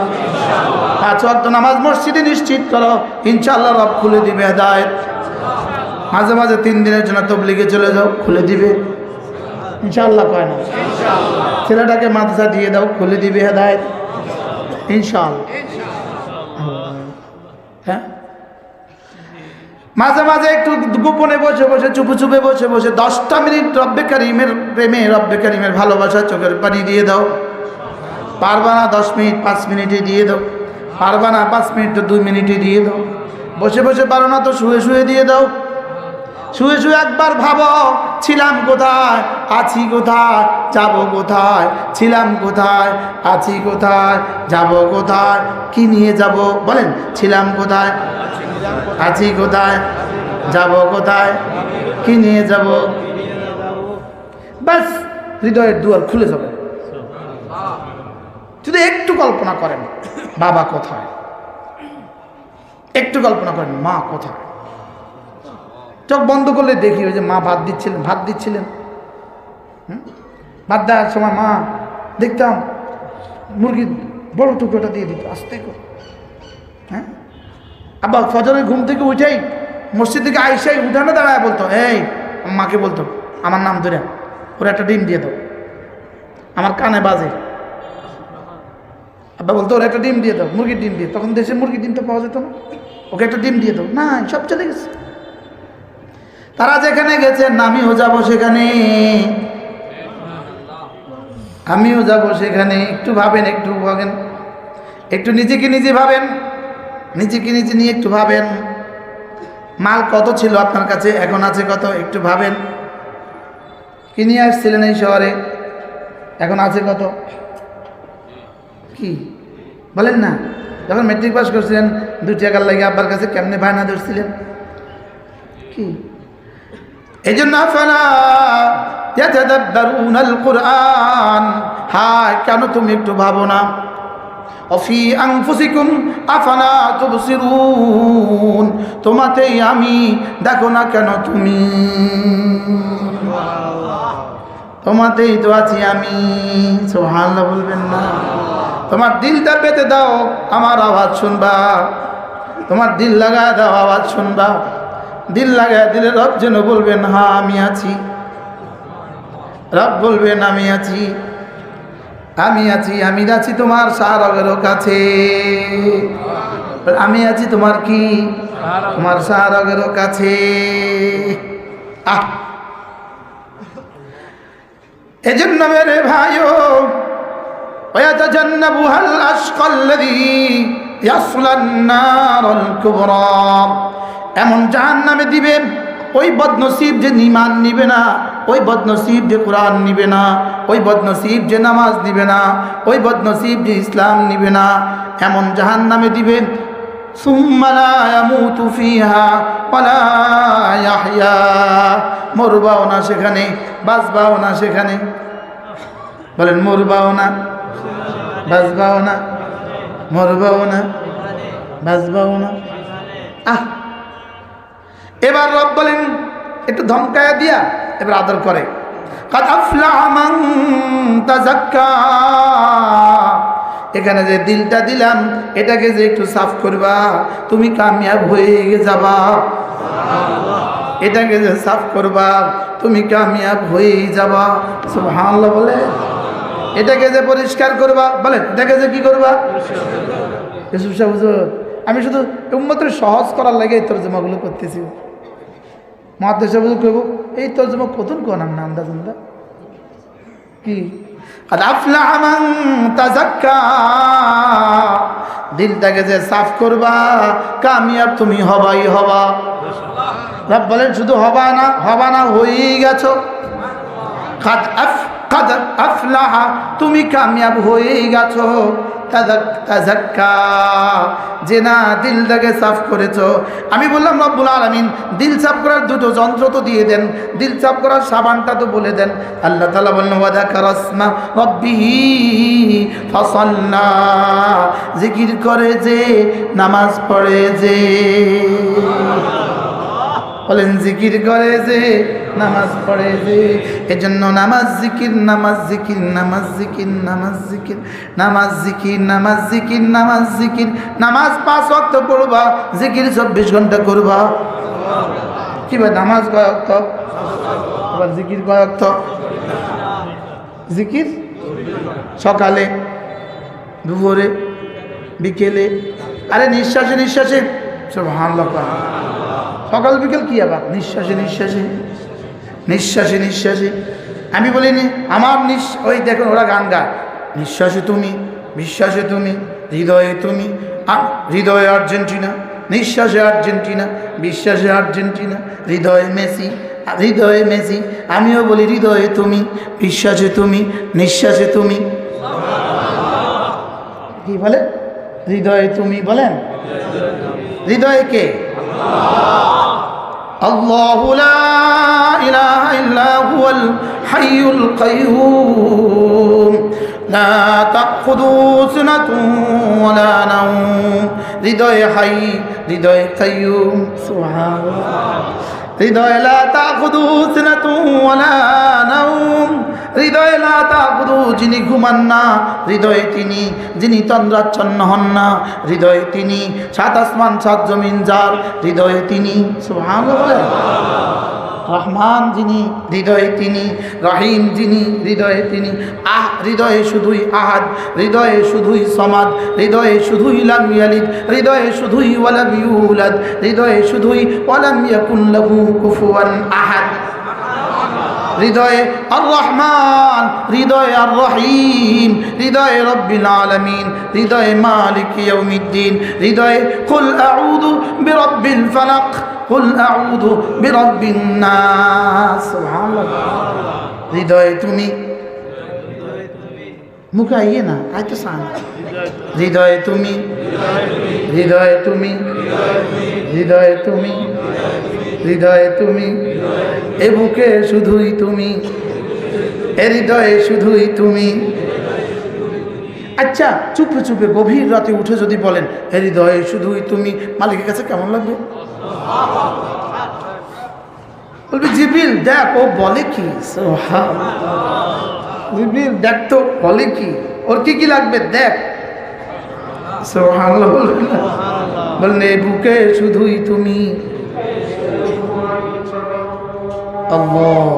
ইনশাআল্লাহ? 5 ওয়াক্ত নামাজ মসজিদে নিশ্চিত করো, ইনশাআল্লাহ রব খুলে দিবে হেদায়েত। মাঝে মাঝে 3 দিনের জন্য তবলিগে চলে যাও, খুলে দিবে ইনশাআল্লাহ। কয় না ছেলেটাকে মাদ্রাসা দিয়ে দাও, খুলে দিবে হেদায়েত ইনশাআল্লাহ। হ্যাঁ, মাঝে মাঝে একটু গোপনে বসে বসে চুপে চুপে বসে বসে 10টা মিনিট রব্বে কারিমের প্রেমে, রব্বে কারিমের ভালোবাসা চোখের পানি দিয়ে দাও। পারবা না 10 মিনিট 5 মিনিটে দিয়ে দাও, পারবা না 5 মিনিট তো 2 মিনিটে দিয়ে দাও। বসে বসে পারো না তো শুয়ে শুয়ে দিয়ে দাও। শুয়ে শুয়ে একবার ভাবো, ছিলাম কোথায়, আছি কোথায়, যাব কোথায়, ছিলাম কোথায়, আছি কোথায়, যাব কোথায়, কি নিয়ে যাব বলেন? ছিলাম কোথায়, আছি কোথায়, যাব কোথায়, কি নিয়ে যাব। বাস হৃদয়ের দুয়ার খুলে যাবে। যদি একটু কল্পনা করেন বাবা কোথায়, একটু কল্পনা করেন মা কোথায়। চোখ বন্ধ করলে দেখি ওই যে মা ভাত দিচ্ছিলেন। ভাত দেওয়ার সময় মা দেখতাম মুরগির বড় টুকরোটা দিয়ে দিত আস্তে করে। হ্যাঁ, আবার ফজরের ঘুম থেকে উঠেই মসজিদ থেকে আইসাই উঠানে দাঁড়ায় বলতো, এই মাকে বলতো আমার নাম ধরে, ওরা একটা ডিম দিয়ে দাও। আমার কানে বাজে, আব্বা বলতো ওরা একটা ডিম দিয়ে দাও, মুরগির ডিম দিয়ে। তখন দেশে মুরগির ডিমটা পাওয়া যেত না, ওকে একটা ডিম দিয়ে দাও। না, সব চলে গেছে। তারা যেখানে গেছেন আমিও যাব সেখানে, আমিও যাব সেখানে। একটু ভাবেন, একটু ভাবেন, একটু নিজেকে নিজে ভাবেন, নিজেকে নিজে নিয়ে একটু ভাবেন। মাল কত ছিল আপনার কাছে, এখন আছে কত, একটু ভাবেন। কি নিয়ে আসছিলেন এই শহরে, এখন আছে কত, কি বলেন না? যখন মেট্রিক পাস করছিলেন 2 টাকার লাগে আব্বার কাছে কেমনে বায়না ধরছিলেন? কি এই জন্য আফালা ইয়াতাদাব্বারুনাল কুরআন, হ্যাঁ কেন তুমি একটু ভাবো না? অফি আনফুসিকুম আফালা তুবসিরুন, তোমাতেই আমি, দেখো না কেন তুমি? তোমাতেই তো আছি আমি। সুবহানাল্লাহ বলবেন না? তোমার দিলটা পেতে দাও, আমার আওয়াজ শুনবা। তোমার দিল লাগায় দাও, আওয়াজ শুনবা। দিল লাগায় দিলে রব যেন বলবেন হ্যাঁ আমি আছি। রব বলবেন আমি আছি, আমি আছি, আমি আছি তোমার শাহরগেরও কাছে। আমি আছি তোমার কি, তোমার শাহরগেরও কাছে। এজন্য মেরে ভাইও, ওয়াতাজান্নাবুহাল আশকাল্লাযী ইয়াসলান নারাল কুবরা, এমন জাহান্নামে দিবেন ওই বদনসিব যে ঈমান নিবে না, ওই বদনসিব যে কোরআন নিবে না, ওই বদনসিব যে নামাজ নিবে না, ওই বদনসিব যে ইসলাম নিবে না, এমন জাহান্নামে দিবেন। সুম্মা লা ইয়ামুতু ফিহা ওয়ালা ইয়াহইয়া, মরবাও না সেখানে, বাঁচবাও না সেখানে। বলেন মরবাও না, বাঁচবাও না, মরবাও না, বাঁচবাও না। এবার রব বলেন একটু ধমকায়া দিয়া এবার আদর করে, কাদ আফলাহা মান তাযাক্কা, এখানে যে দিলটা দিলাম এটাকে যে একটু সাফ করবা, তুমি কামিয়াব হয়ে যাবা। এটাকে যে সাফ করবা, তুমি কামিয়াব হয়ে যাবা। সুবহানাল্লাহ বলে। এটাকে যে পরিষ্কার করবা, বলেন এটাকে যে কি করবা? আমি শুধু উম্মতের সহজ করার লাগে এই তর্জমাগুলো করতেছি। মহাদেশে বুঝু করবো এই তর্জমা কতক্ষণ কোন আমি আন্দাজ কি কাদ আফলাহা মান তাযাক্কা, দিলটাকে যে সাফ করবা কামিয়াব তুমি হবাই হবা। রব বলেন শুধু হবা না, হবা না হয়েই গেছো। কাদ আফলাহা, তুমি কামিয়াব হয়েই গেছো। তাযাক্কা, যে না দিলটাকে সাফ করেছো। আমি বললাম রব্বুল আলামিন দিল সাফ করার 2টো যন্ত্র তো দিয়ে দেন, দিল সাফ করার সাবানটা তো বলে দেন। আল্লাহ তাআলা বললেন ওয়া যাকারা ইসমা রাব্বিহি ফাসাল্লা, জিকির করে যে, নামাজ পড়ে যে। বলেন জিকির করে যে, নামাজ পড়ে যে। এজন্য নামাজ জিকির, নামাজ জিকির, নামাজ জিকির, নামাজ জিকির, নামাজ জিকির, নামাজ জিকির, নামাজ জিকির। নামাজ 5 ওয়াক্ত পড়বা, জিকির 24 ঘন্টা করবা। কি ভাই নামাজ কয় ওয়াক্ত? আবার জিকির কয় ওয়াক্ত? জিকির সকালে, দুপুরে, বিকেলে। আরে নিঃশ্বাসে নিঃশ্বাসে সুবহানাল্লাহ। সকাল বিকেল কি আবার? নিঃশ্বাসে নিঃশ্বাসে, নিঃশ্বাসে নিঃশ্বাসে। আমি বলিনি আমার ওই দেখুন ওরা গান গায়, নিঃশ্বাসে তুমি, বিশ্বাসে তুমি, হৃদয়ে তুমি। হৃদয়ে আর্জেন্টিনা, নিঃশ্বাসে আর্জেন্টিনা, বিশ্বাসে আর্জেন্টিনা, হৃদয়ে মেসি, হৃদয়ে মেসি। আমিও বলি হৃদয়ে তুমি, বিশ্বাসে তুমি, নিঃশ্বাসে তুমি। কি বলে? হৃদয়ে তুমি বলেন। হৃদয়ে কে? আল্লাহু লা ইলাহা ইল্লা হুয়াল হাইয়ুল কাইয়্যুম লা তাখুযুহু সিনাতুন ওয়া লা নাওম। হৃদয়ে হাই, হৃদয়ে কাইয়্যুম। সুবহানাল্লাহ। হৃদয়ে লা তাখুযুহু সিনাতুন ওয়া লা নাওম। হৃদয়ে লা তাখুযুহু, যিনি ঘুমান না। হৃদয়ে তিনি, যিনি তন্দ্রাচ্ছন্ন হন না। হৃদয়ে তিনি, 7 আসমান 7 জমিন যার। হৃদয়ে তিনি, সুবহানাল্লাহ। রহমান যিনি, হৃদয়ে তিনি। রহিম যিনি, হৃদয়ে তিনি। হৃদয়ে শুধুই আহাদ, হৃদয়ে শুধুই সমাদ, হৃদয়ে শুধুই লাম ইয়ালিদ, হৃদয়ে শুধুই ওয়ালাম ইউলাদ, হৃদয়ে শুধুই ওয়ালাম ইয়াকুল লাহু কুফুয়ান আহাদ। হৃদয়ে আর রহমান, হৃদয়ে আর রহিম, হৃদয়ে রব্বিল আলামিন, হৃদয়ে মালিক ইয়াউমিদ্দিন, হৃদয়ে কুল আউযু বিরাব্বিল ফালাক, কুল আউযু বিরাব্বিন নাস। সুবহানাল্লাহ। হৃদয়ে তুমি, মুখে আইয়ে না, আইতো সান। হৃদয়ে তুমি, হৃদয়ে তুমি, হৃদয়ে তুমি, হৃদয়ে তুমি। এ বুকে শুধুই তুমি, এ হৃদয়ে শুধুই তুমি। আচ্ছা চুপে চুপে গভীর রাতে উঠে যদি বলেন এ হৃদয়ে শুধুই তুমি, মালিকের কাছে কেমন লাগবে? বলবি জিবরিল দেখ ও বলে কি। জিবরিল দেখ তো বলে কি, ওর কি কি লাগবে দেখ। সুবহানাল্লাহ। বলেন এ বুকে শুধুই তুমি। আল্লাহ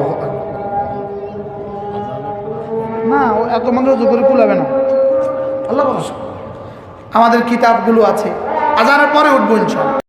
না, ও এত মানুষ করে কুলাবে না। আল্লাহ ভরসা। আমাদের কিতাবগুলো আছে, আজানের পরে উঠবো ইনশাআল্লাহ।